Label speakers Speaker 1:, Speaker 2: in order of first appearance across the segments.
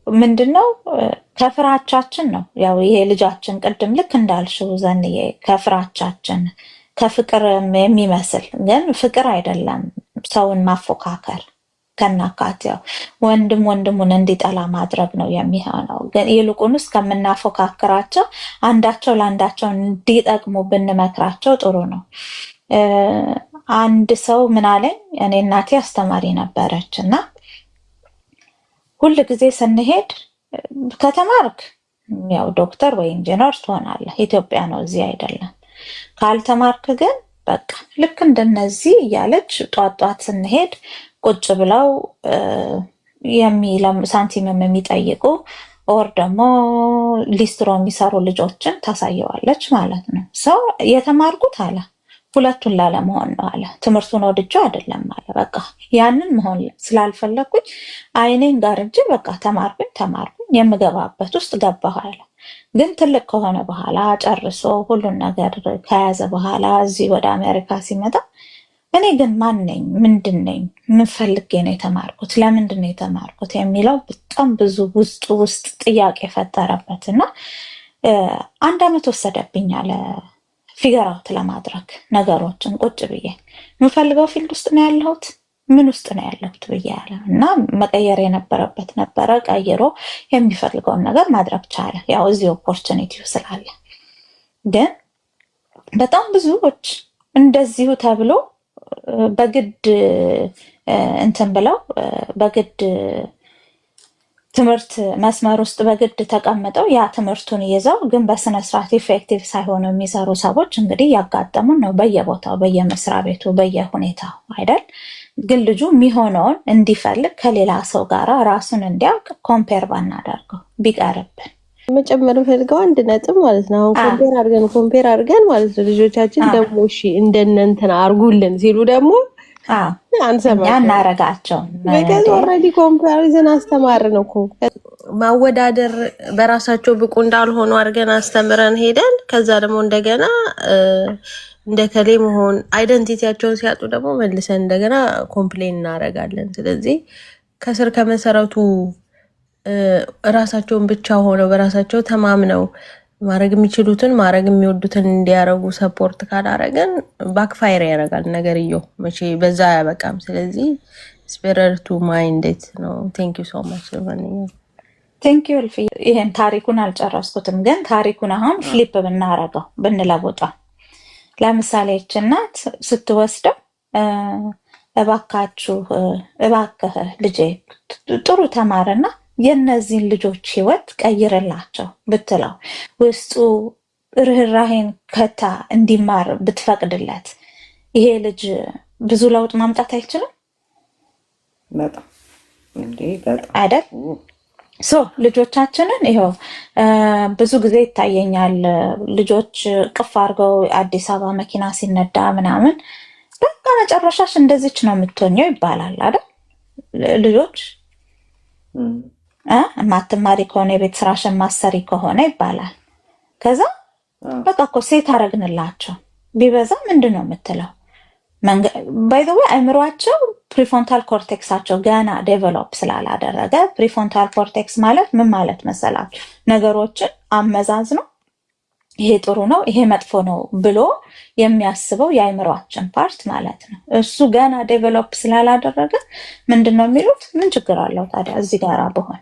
Speaker 1: ምንድነው ከፍራቻችን ነው። ያው ይሄ ልጃችን ቅድም ልክ እንዳልሽው ዘንዬ ከፍራቻችን ከፍቅር የሚመስል ግን ፍቅር አይደለም። ሰውን ማፎካከር ከናካቴው ወንድም ወንድሙን እንዲጠላ ማድረግ ነው የሚሆነው። ግን ይልቁንስ ከምናፎካክራቸው አንዳቸው ለአንዳቸው እንዲጠቅሙ ብንመክራቸው ጥሩ ነው። አንድ ሰው ምን አለኝ፣ እኔ እናቴ አስተማሪ ነበረች እና ሁል ጊዜ ስንሄድ ከተማርክ ያው ዶክተር ወይ ኢንጂነር ትሆናለህ፣ ኢትዮጵያ ነው እዚህ አይደለም። ካልተማርክ ግን በቃ ልክ እንደነዚህ እያለች ጧት ስንሄድ ቁጭ ብለው ሳንቲምም የሚጠይቁ ኦር ደግሞ ሊስትሮ የሚሰሩ ልጆችን ታሳየዋለች ማለት ነው። ሰው የተማርኩት አለ ሁለቱን ላለመሆን ነው አለ። ትምህርቱን ወድጄው አይደለም አለ። በቃ ያንን መሆን ስላልፈለኩኝ አይኔን ጋርጄ በቃ ተማርኩኝ የምገባበት ውስጥ ገባሁ አለ። ግን ትልቅ ከሆነ በኋላ ጨርሶ ሁሉን ነገር ከያዘ በኋላ እዚህ ወደ አሜሪካ ሲመጣ እኔ ግን ማን ነኝ? ምንድን ነኝ? ምን ፈልጌ ነው የተማርኩት? ለምንድን ነው የተማርኩት? የሚለው በጣም ብዙ ውስጥ ጥያቄ ፈጠረበት እና 1 ዓመት ወሰደብኝ አለ ፊገር አውት ለማድረግ ነገሮችን ቁጭ ብዬ የምፈልገው ፊልድ ውስጥ ነው ያለሁት፣ ምን ውስጥ ነው ያለሁት ብዬ ያለ እና መቀየር የነበረበት ነበረ። ቀይሮ የሚፈልገውን ነገር ማድረግ ቻለ። ያው እዚህ ኦፖርቹኒቲው ስላለ። ግን በጣም ብዙዎች እንደዚሁ ተብሎ በግድ እንትን ብለው በግድ ትምህርት መስመር ውስጥ በግድ ተቀምጠው ያ ትምህርቱን ይዘው ግን በስነ ስርዓት ኢፌክቲቭ ሳይሆኑ የሚሰሩ ሰዎች እንግዲህ ያጋጠሙን ነው በየቦታው በየመስሪያ ቤቱ በየሁኔታው አይደል። ግን ልጁ የሚሆነውን እንዲፈልግ ከሌላ ሰው ጋር ራሱን እንዲያውቅ ኮምፔር ባናደርገው ቢቀርብን።
Speaker 2: መጨመር ፈልገው 1 ነጥብ ማለት ነው። አሁን ኮምፔር አድርገን ማለት ነው ልጆቻችን ደግሞ እሺ እንደነንተና አርጉልን ሲሉ ደግሞ
Speaker 1: እኛ እናረጋቸው
Speaker 2: ኦልሬዲ ኮምፓሪዝን አስተማርን እኮ። ማወዳደር በራሳቸው ብቁ እንዳልሆኑ አድርገን አስተምረን ሄደን ከዛ ደግሞ እንደገና እንደከሌ መሆን አይደንቲቲያቸውን ሲያጡ ደግሞ መልሰን እንደገና ኮምፕሌን እናደርጋለን። ስለዚህ ከስር ከመሰረቱ ራሳቸውን ብቻ ሆነው በራሳቸው ተማምነው ማድረግ የሚችሉትን ማድረግ የሚወዱትን እንዲያረጉ ሰፖርት ካላረገን ባክፋየር ያደርጋል ነገርየው፣ መቼ በዛ አያበቃም። ስለዚህ ስፒሪቱ ማይንዴት ነው። ቴንክ ዩ ሶ ማች ለማንኛውም
Speaker 1: ቴንክ ዩ እልፍ። ይሄን ታሪኩን አልጨረስኩትም፣ ግን ታሪኩን አሁን ፍሊፕ ብናረገው ብንለውጠው፣ ለምሳሌ ይህች እናት ስትወስደው እባክህ ልጄ ጥሩ ተማርና የእነዚህን ልጆች ህይወት ቀይርላቸው ብትለው ውስጡ ርህራሄን ከታ እንዲማር ብትፈቅድለት ይሄ ልጅ ብዙ ለውጥ ማምጣት አይችልም?
Speaker 3: በጣም
Speaker 1: አይደል? ልጆቻችንን ይኸው ብዙ ጊዜ ይታየኛል። ልጆች ቅፍ አድርገው አዲስ አበባ መኪና ሲነዳ ምናምን በቃ መጨረሻሽ እንደዚች ነው የምትሆኘው ይባላል አይደል? ልጆች ማትማሪ ከሆነ የቤት ስራሽን ማሰሪ ከሆነ ይባላል። ከዛ በቃ እኮ ሴት አረግንላቸው ቢበዛ ምንድን ነው የምትለው? ባይ ዘ ወይ አይምሯቸው ፕሪፎንታል ኮርቴክሳቸው ገና ዴቨሎፕ ስላላደረገ፣ ፕሪፎንታል ኮርቴክስ ማለት ምን ማለት መሰላችሁ? ነገሮችን አመዛዝ ነው። ይሄ ጥሩ ነው ይሄ መጥፎ ነው ብሎ የሚያስበው የአይምሯችን ፓርት ማለት ነው። እሱ ገና ዴቨሎፕ ስላላደረገ ምንድን ነው የሚሉት? ምን ችግር አለው ታዲያ እዚህ ጋር ብሆን?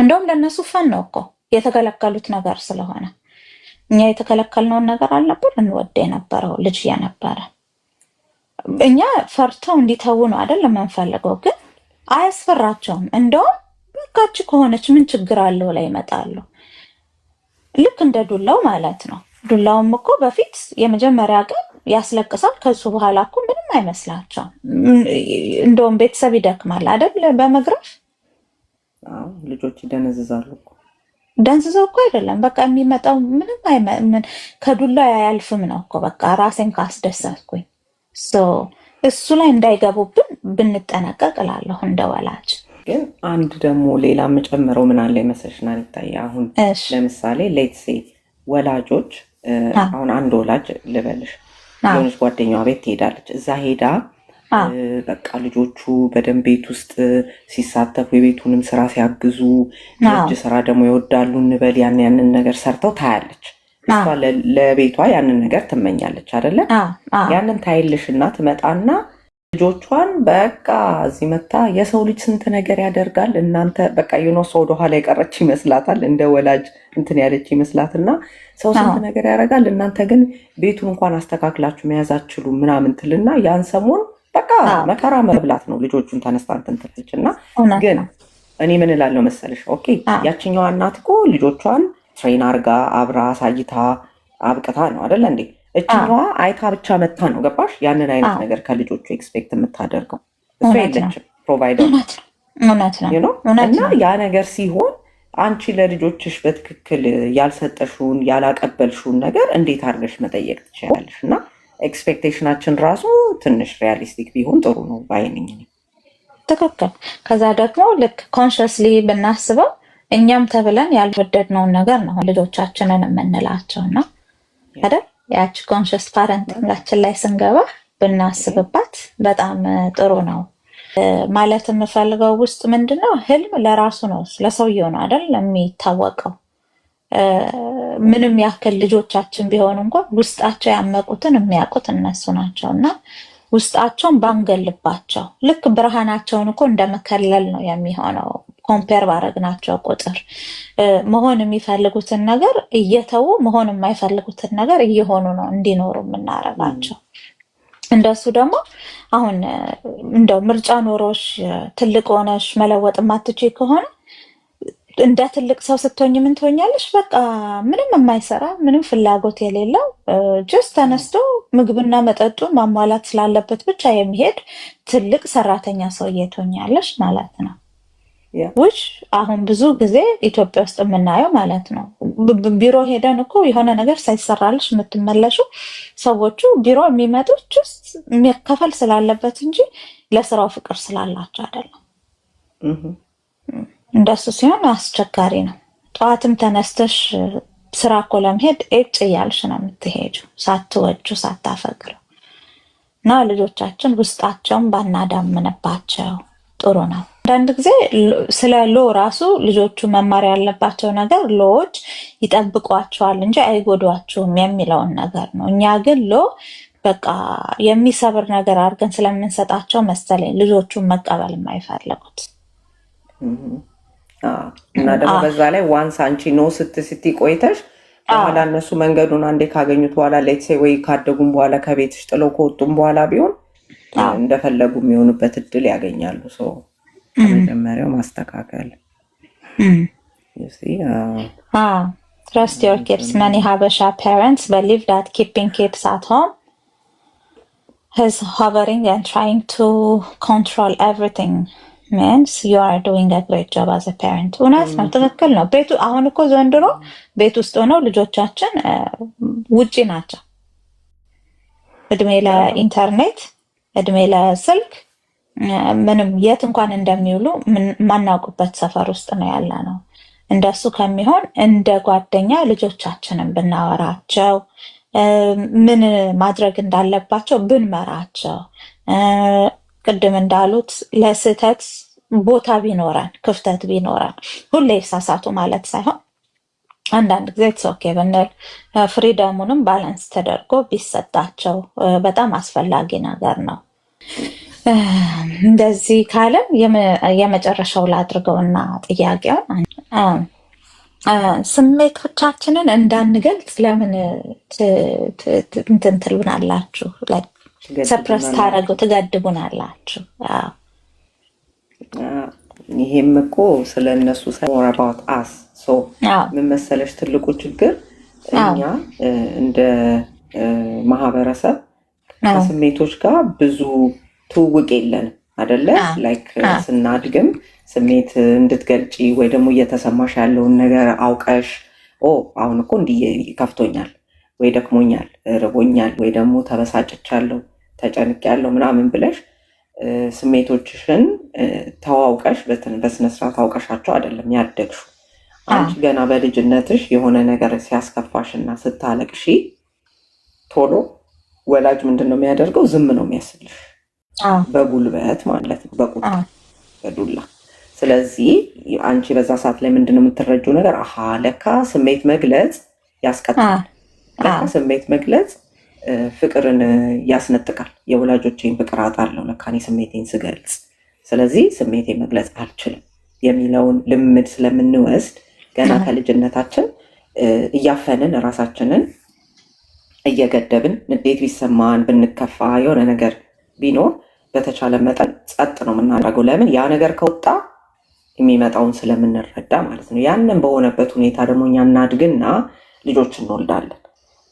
Speaker 1: እንደውም ለእነሱ ፈን ነው እኮ የተከለከሉት ነገር ስለሆነ። እኛ የተከለከልነውን ነገር አልነበር እንወደ የነበረው ልጅ የነበረ እኛ ፈርተው እንዲተዉ ነው አይደል የምንፈልገው። ግን አያስፈራቸውም። እንደውም በቃች ከሆነች ምን ችግር አለው ላይ ይመጣሉ። ልክ እንደ ዱላው ማለት ነው። ዱላውም እኮ በፊት የመጀመሪያ ቀን ያስለቅሳል። ከሱ በኋላ እኮ ምንም አይመስላቸውም። እንደውም ቤተሰብ ይደክማል አይደል በመግረፍ
Speaker 3: ልጆች ይደነዝዛሉ እኮ።
Speaker 1: ደንዝዘው እኮ አይደለም በቃ የሚመጣው ምንም ከዱላ አያልፍም ነው እኮ በቃ ራሴን ካስደሰትኩኝ። እሱ ላይ እንዳይገቡብን ብንጠነቀቅ እላለሁ እንደ ወላጅ።
Speaker 3: ግን አንድ ደግሞ ሌላ የምጨምረው ምን አለ ይመስልሻል? ይታያ አሁን ለምሳሌ ሌትሴ ወላጆች አሁን አንድ ወላጅ ልበልሽ የሆነች ጓደኛዋ ቤት ትሄዳለች። እዛ ሄዳ በቃ ልጆቹ በደንብ ቤት ውስጥ ሲሳተፉ የቤቱንም ስራ ሲያግዙ የእጅ ስራ ደግሞ ይወዳሉ እንበል ያንን ነገር ሰርተው ታያለች። እሷ ለቤቷ ያንን ነገር ትመኛለች አይደለ? ያንን ታይልሽና ትመጣና ልጆቿን በቃ እዚህ መታ የሰው ልጅ ስንት ነገር ያደርጋል እናንተ በቃ ሰው ወደኋላ የቀረች ይመስላታል፣ እንደ ወላጅ እንትን ያለች ይመስላትና ሰው ስንት ነገር ያደርጋል እናንተ ግን ቤቱን እንኳን አስተካክላችሁ መያዝ አትችሉም ምናምን ትልና ያን ሰሞን በቃ መከራ መብላት ነው ልጆቹን ተነስታ እንትን ትላለች። እና ግን እኔ ምን እላለሁ መሰለሽ፣ ኦኬ ያችኛዋ እናት እኮ ልጆቿን ትሬን አርጋ አብራ አሳይታ አብቅታ ነው አይደለ እንዴ? እችኛዋ አይታ ብቻ መታ ነው ገባሽ? ያንን አይነት ነገር ከልጆቹ ኤክስፔክት የምታደርገው እሱ የለችም ፕሮቫይደር እና ያ ነገር ሲሆን አንቺ ለልጆችሽ በትክክል ያልሰጠሽውን ያላቀበልሽውን ነገር እንዴት አድርገሽ መጠየቅ ትችላለሽ? እና ኤክስፔክቴሽናችን ራሱ ትንሽ ሪያሊስቲክ ቢሆን ጥሩ ነው ባይነኝ።
Speaker 1: ትክክል። ከዛ ደግሞ ልክ ኮንሽስሊ ብናስበው እኛም ተብለን ያልወደድነውን ነገር ነው ልጆቻችንን የምንላቸው እና አይደል? ያቺ ኮንሽስ ፓረንቲንጋችን ላይ ስንገባ ብናስብባት በጣም ጥሩ ነው። ማለት የምፈልገው ውስጥ ምንድነው ህልም ለራሱ ነው ለሰውየው ነው አይደል የሚታወቀው። ምንም ያክል ልጆቻችን ቢሆኑ እንኳን ውስጣቸው ያመቁትን የሚያውቁት እነሱ ናቸው እና ውስጣቸውን ባንገልባቸው ልክ ብርሃናቸውን እኮ እንደመከለል ነው የሚሆነው። ኮምፔር ባረግናቸው ቁጥር መሆን የሚፈልጉትን ነገር እየተዉ መሆን የማይፈልጉትን ነገር እየሆኑ ነው እንዲኖሩ የምናረጋቸው። እንደሱ ደግሞ አሁን እንደው ምርጫ ኖሮሽ ትልቅ ሆነሽ መለወጥ ማትችይ ከሆነ እንደ ትልቅ ሰው ስትሆኝ ምን ትሆኛለሽ? በቃ ምንም የማይሰራ ምንም ፍላጎት የሌለው ጀስት ተነስቶ ምግብና መጠጡን ማሟላት ስላለበት ብቻ የሚሄድ ትልቅ ሰራተኛ ሰውዬ ትሆኛለሽ ማለት ነው። ውጭ አሁን ብዙ ጊዜ ኢትዮጵያ ውስጥ የምናየው ማለት ነው። ቢሮ ሄደን እኮ የሆነ ነገር ሳይሰራልሽ የምትመለሹ ሰዎቹ ቢሮ የሚመጡት ጀስት መከፈል ስላለበት እንጂ ለስራው ፍቅር ስላላቸው አይደለም። እንደሱ ሲሆን አስቸጋሪ ነው። ጠዋትም ተነስተሽ ስራ እኮ ለመሄድ ኤጭ እያልሽ ነው የምትሄጂው ሳትወጁ ሳታፈቅሩ እና ልጆቻችን ውስጣቸውን ባናዳምንባቸው ጥሩ ነው። አንዳንድ ጊዜ ስለ ሎ ራሱ ልጆቹ መማር ያለባቸው ነገር ሎዎች ይጠብቋቸዋል እንጂ አይጎዷቸውም የሚለውን ነገር ነው። እኛ ግን ሎ በቃ የሚሰብር ነገር አድርገን ስለምንሰጣቸው መሰለኝ ልጆቹን መቀበል የማይፈልጉት።
Speaker 3: እና ደግሞ በዛ ላይ ዋንስ አንቺ ኖ ስቲ ቆይተሽ በኋላ እነሱ መንገዱን አንዴ ካገኙት በኋላ ሌትሴ ወይ ካደጉም በኋላ ከቤትሽ ጥለው ከወጡም በኋላ ቢሆን እንደፈለጉ የሚሆኑበት እድል ያገኛሉ። ሰው ከመጀመሪያው ማስተካከል
Speaker 1: Trust your kids. Many Habesha parents believe that keeping kids at home is hovering and trying to control everything means you are doing a great job as a parent. እውነት ነው፣ ትክክል ነው። ቤቱ አሁን እኮ ዘንድሮ ቤት ውስጥ ሆነው ልጆቻችን ውጪ ናቸው። እድሜ ለኢንተርኔት እድሜ ለስልክ ምንም የት እንኳን እንደሚውሉ ማናውቁበት ሰፈር ውስጥ ነው ያለ ነው። እንደሱ ከሚሆን እንደ ጓደኛ ልጆቻችንን ብናወራቸው ምን ማድረግ እንዳለባቸው ብንመራቸው ቅድም እንዳሉት ለስህተት ቦታ ቢኖረን ክፍተት ቢኖረን ሁሌ ይሳሳቱ ማለት ሳይሆን አንዳንድ ጊዜ ኦኬ ብንል ፍሪደሙንም ባላንስ ተደርጎ ቢሰጣቸው በጣም አስፈላጊ ነገር ነው። እንደዚህ ካለም የመጨረሻው ላድርገውና ጥያቄውን ስሜቶቻችንን እንዳንገልጽ ለምን እንትን ትሉናላችሁ? ሰፕረስ ታደርገው ትገድቡናላችሁ?
Speaker 3: ይሄም እኮ ስለ እነሱ more about us ምን መሰለሽ ትልቁ ችግር እኛ እንደ ማህበረሰብ ከስሜቶች ጋር ብዙ ትውውቅ የለንም አይደለ? ላይክ ስናድግም ስሜት እንድትገልጪ ወይ ደግሞ እየተሰማሽ ያለውን ነገር አውቀሽ አሁን እኮ እንዲህ ከፍቶኛል ወይ ደክሞኛል ርቦኛል ወይ ደግሞ ተበሳጭቻለሁ ተጨንቄያለሁ ምናምን ብለሽ ስሜቶችሽን ተዋውቀሽ በስነስርዓት አውቀሻቸው አይደለም ያደግሽው። አንቺ ገና በልጅነትሽ የሆነ ነገር ሲያስከፋሽና ስታለቅሺ ቶሎ ወላጅ ምንድን ነው የሚያደርገው? ዝም ነው የሚያስልሽ በጉልበት ማለት ነው፣ በቁጣ በዱላ። ስለዚህ አንቺ በዛ ሰዓት ላይ ምንድነው የምትረጂው ነገር? አሃ ለካ ስሜት መግለጽ ያስቀጣል፣ ለካ ስሜት መግለጽ ፍቅርን ያስነጥቃል። የወላጆቼን ፍቅር አጣለሁ ለካ እኔ ስሜቴን ስገልጽ፣ ስለዚህ ስሜቴን መግለጽ አልችልም የሚለውን ልምድ ስለምንወስድ ገና ከልጅነታችን እያፈንን ራሳችንን እየገደብን ንዴት ቢሰማን ብንከፋ የሆነ ነገር ቢኖር በተቻለ መጠን ጸጥ ነው የምናደርገው። ለምን? ያ ነገር ከወጣ የሚመጣውን ስለምንረዳ ማለት ነው። ያንን በሆነበት ሁኔታ ደግሞ እኛ እናድግና ልጆች እንወልዳለን።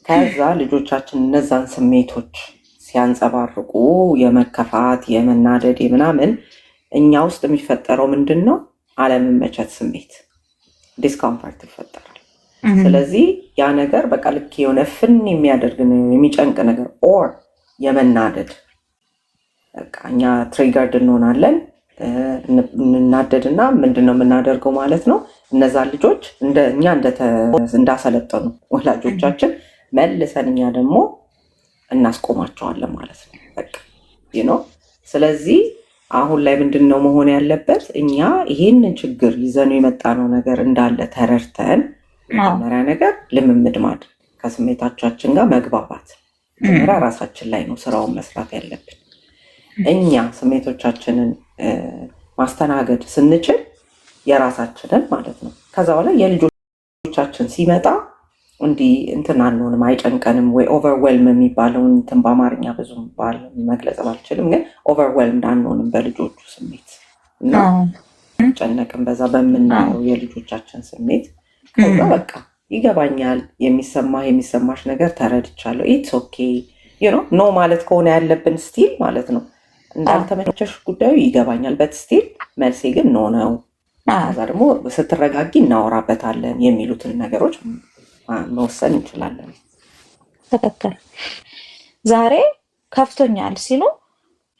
Speaker 3: ከዛ ልጆቻችን እነዛን ስሜቶች ሲያንጸባርቁ የመከፋት፣ የመናደድ፣ የምናምን እኛ ውስጥ የሚፈጠረው ምንድን ነው? አለመመቸት ስሜት፣ ዲስኮምፈርት ይፈጠራል። ስለዚህ ያ ነገር በቃ ልክ የሆነ ፍን የሚያደርግ የሚጨንቅ ነገር ኦር የመናደድ በቃ እኛ ትሪገርድ እንሆናለን፣ እንናደድና ምንድነው የምናደርገው ማለት ነው። እነዛን ልጆች እኛ እንዳሰለጠኑ ወላጆቻችን መልሰን እኛ ደግሞ እናስቆማቸዋለን ማለት ነው። በቃ ነው። ስለዚህ አሁን ላይ ምንድነው መሆን ያለበት? እኛ ይሄንን ችግር ይዘኑ የመጣነው ነገር እንዳለ ተረድተን መጀመሪያ ነገር ልምምድ ማድረግ፣ ከስሜታችን ጋር መግባባት። መጀመሪያ ራሳችን ላይ ነው ስራውን መስራት ያለብን። እኛ ስሜቶቻችንን ማስተናገድ ስንችል የራሳችንን ማለት ነው። ከዛ በኋላ የልጆቻችን ሲመጣ እንዲህ እንትን አንሆንም፣ አይጨንቀንም። ወይ ኦቨርዌልም የሚባለውን እንትን በአማርኛ ብዙ መግለጽ ባልችልም፣ ግን ኦቨርዌልምድ አንሆንም በልጆቹ ስሜት እና ጨነቅም በዛ በምናየው የልጆቻችን ስሜት። ከዛ በቃ ይገባኛል፣ የሚሰማሽ ነገር ተረድቻለሁ፣ ኢትስ ኦኬ ኖ ማለት ከሆነ ያለብን ስቲል ማለት ነው። እንዳልተመቸሽ ጉዳዩ ይገባኛል፣ በት ስቲል መልሴ ግን ኖ ነው። ከዛ ደግሞ ስትረጋጊ እናወራበታለን የሚሉትን ነገሮች መወሰን እንችላለን።
Speaker 1: ትክክል። ዛሬ ከፍቶኛል ሲሉ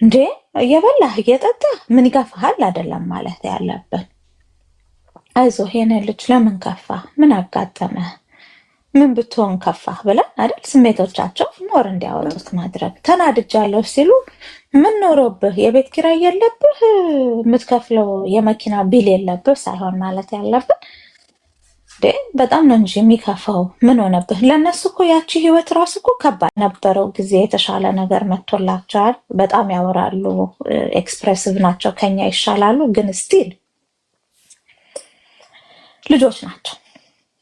Speaker 1: እንዴ እየበላህ እየጠጣ ምን ይከፋሃል አይደለም ማለት ያለብን። አይዞህ የኔ ልጅ ለምን ከፋ፣ ምን አጋጠመ፣ ምን ብትሆን ከፋ ብለን አይደል ስሜቶቻቸው ሞር እንዲያወጡት ማድረግ። ተናድጃለሁ ሲሉ ምን ኖሮብህ፣ የቤት ኪራይ የለብህ፣ የምትከፍለው የመኪና ቢል የለብህ ሳይሆን ማለት ያለብን በጣም ነው እንጂ የሚከፋው ምን ሆነብህ። ለእነሱ እኮ ያቺ ህይወት ራሱ እኮ ከባድ ነበረው ጊዜ የተሻለ ነገር መጥቶላቸዋል። በጣም ያወራሉ፣ ኤክስፕሬሲቭ ናቸው፣ ከኛ ይሻላሉ። ግን ስቲል ልጆች ናቸው።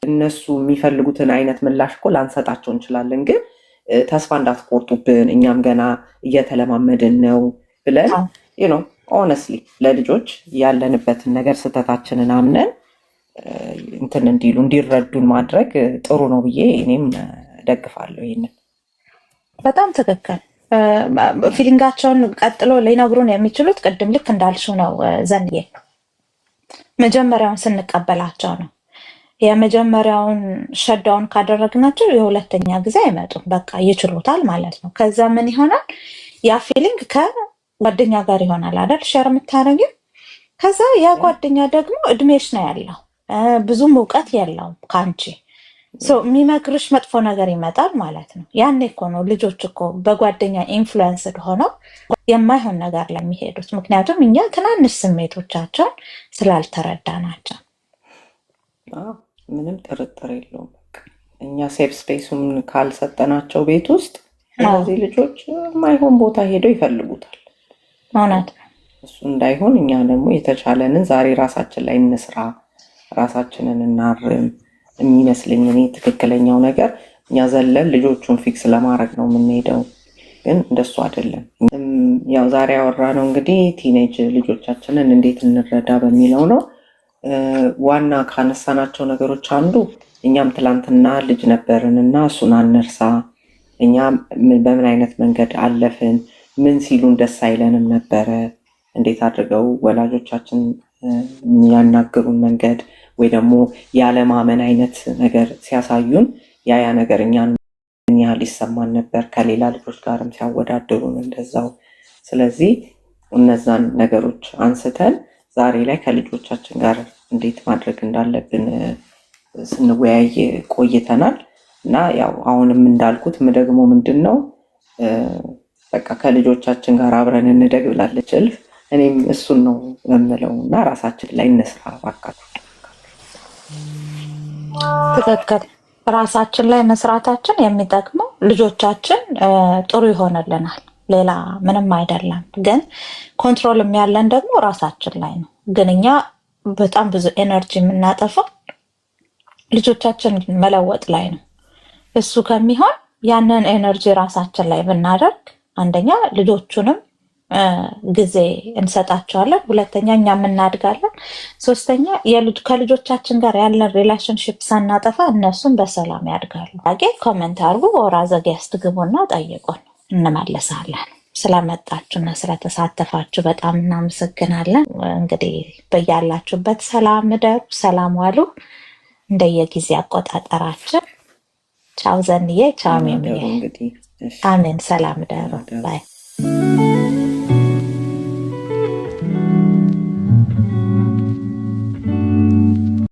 Speaker 3: እነሱ የሚፈልጉትን አይነት ምላሽ እኮ ላንሰጣቸው እንችላለን። ግን ተስፋ እንዳትቆርጡብን እኛም ገና እየተለማመድን ነው ብለን ኦነስትሊ ለልጆች ያለንበትን ነገር ስህተታችንን አምነን እንትን እንዲሉ እንዲረዱን ማድረግ ጥሩ ነው ብዬ እኔም ደግፋለሁ። ይሄንን
Speaker 1: በጣም ትክክል። ፊሊንጋቸውን ቀጥሎ ሊነግሩን የሚችሉት ቅድም ልክ እንዳልሽው ነው ዘንዬ፣ መጀመሪያውን ስንቀበላቸው ነው። የመጀመሪያውን ሸዳውን ካደረግናቸው የሁለተኛ ጊዜ አይመጡም። በቃ ይችሉታል ማለት ነው። ከዛ ምን ይሆናል? ያ ፊሊንግ ከጓደኛ ጋር ይሆናል አይደል ሸር የምታደርጊው። ከዛ ያ ጓደኛ ደግሞ እድሜሽ ነው ያለው፣ ብዙም እውቀት የለውም ከአንቺ። የሚመክርሽ መጥፎ ነገር ይመጣል ማለት ነው። ያኔ እኮ ነው ልጆች እኮ በጓደኛ ኢንፍሉዌንስድ ሆነው የማይሆን ነገር ለሚሄዱት። ምክንያቱም እኛ ትናንሽ ስሜቶቻቸውን ስላልተረዳናቸው።
Speaker 3: ምንም ጥርጥር የለውም። እኛ ሴፍ ስፔሱን ካልሰጠናቸው ቤት ውስጥ እነዚህ ልጆች የማይሆን ቦታ ሄደው ይፈልጉታል።
Speaker 1: እውነት
Speaker 3: እሱ እንዳይሆን እኛ ደግሞ የተቻለንን ዛሬ ራሳችን ላይ እንስራ፣ ራሳችንን እናርም። የሚመስለኝ እኔ ትክክለኛው ነገር እኛ ዘለን ልጆቹን ፊክስ ለማድረግ ነው የምንሄደው፣ ግን እንደሱ አይደለም። ያው ዛሬ ያወራነው እንግዲህ ቲኔጅ ልጆቻችንን እንዴት እንረዳ በሚለው ነው። ዋና ካነሳናቸው ነገሮች አንዱ እኛም ትላንትና ልጅ ነበርን እና እሱን አንርሳ። እኛ በምን አይነት መንገድ አለፍን፣ ምን ሲሉን ደስ አይለንም ነበረ፣ እንዴት አድርገው ወላጆቻችን የሚያናግሩን መንገድ ወይ ደግሞ ያለማመን አይነት ነገር ሲያሳዩን ያ ነገር እኛን ምን ያህል ይሰማን ነበር፣ ከሌላ ልጆች ጋርም ሲያወዳድሩን እንደዛው። ስለዚህ እነዛን ነገሮች አንስተን ዛሬ ላይ ከልጆቻችን ጋር እንዴት ማድረግ እንዳለብን ስንወያይ ቆይተናል እና ያው አሁንም እንዳልኩት ደግሞ ምንድን ነው በቃ ከልጆቻችን ጋር አብረን እንደግ ብላለች እልፍ። እኔም እሱን ነው የምለው እና ራሳችን ላይ እንስራ እባካችሁ።
Speaker 1: ትክክል። ራሳችን ላይ መስራታችን የሚጠቅመው ልጆቻችን ጥሩ ይሆንልናል፣ ሌላ ምንም አይደለም። ግን ኮንትሮል ያለን ደግሞ ራሳችን ላይ ነው። ግን እኛ በጣም ብዙ ኤነርጂ የምናጠፋው ልጆቻችን መለወጥ ላይ ነው። እሱ ከሚሆን ያንን ኤነርጂ ራሳችን ላይ ብናደርግ አንደኛ ልጆቹንም ጊዜ እንሰጣቸዋለን፣ ሁለተኛ እኛም እናድጋለን፣ ሶስተኛ ከልጆቻችን ጋር ያለን ሪሌሽንሽፕ ሳናጠፋ እነሱም በሰላም ያድጋሉ። ኮመንት አድርጉ፣ ወራ ዘጌስት ግቡና ጠይቁን፣ እንመለሳለን። ስለመጣችሁና ስለተሳተፋችሁ በጣም እናመሰግናለን። እንግዲህ በያላችሁበት ሰላም እደሩ፣ ሰላም ዋሉ እንደየጊዜ አቆጣጠራችን። ቻው ዘንዬ፣ ቻው ሚሚዬ። አሜን። ሰላም እደሩ። ባይ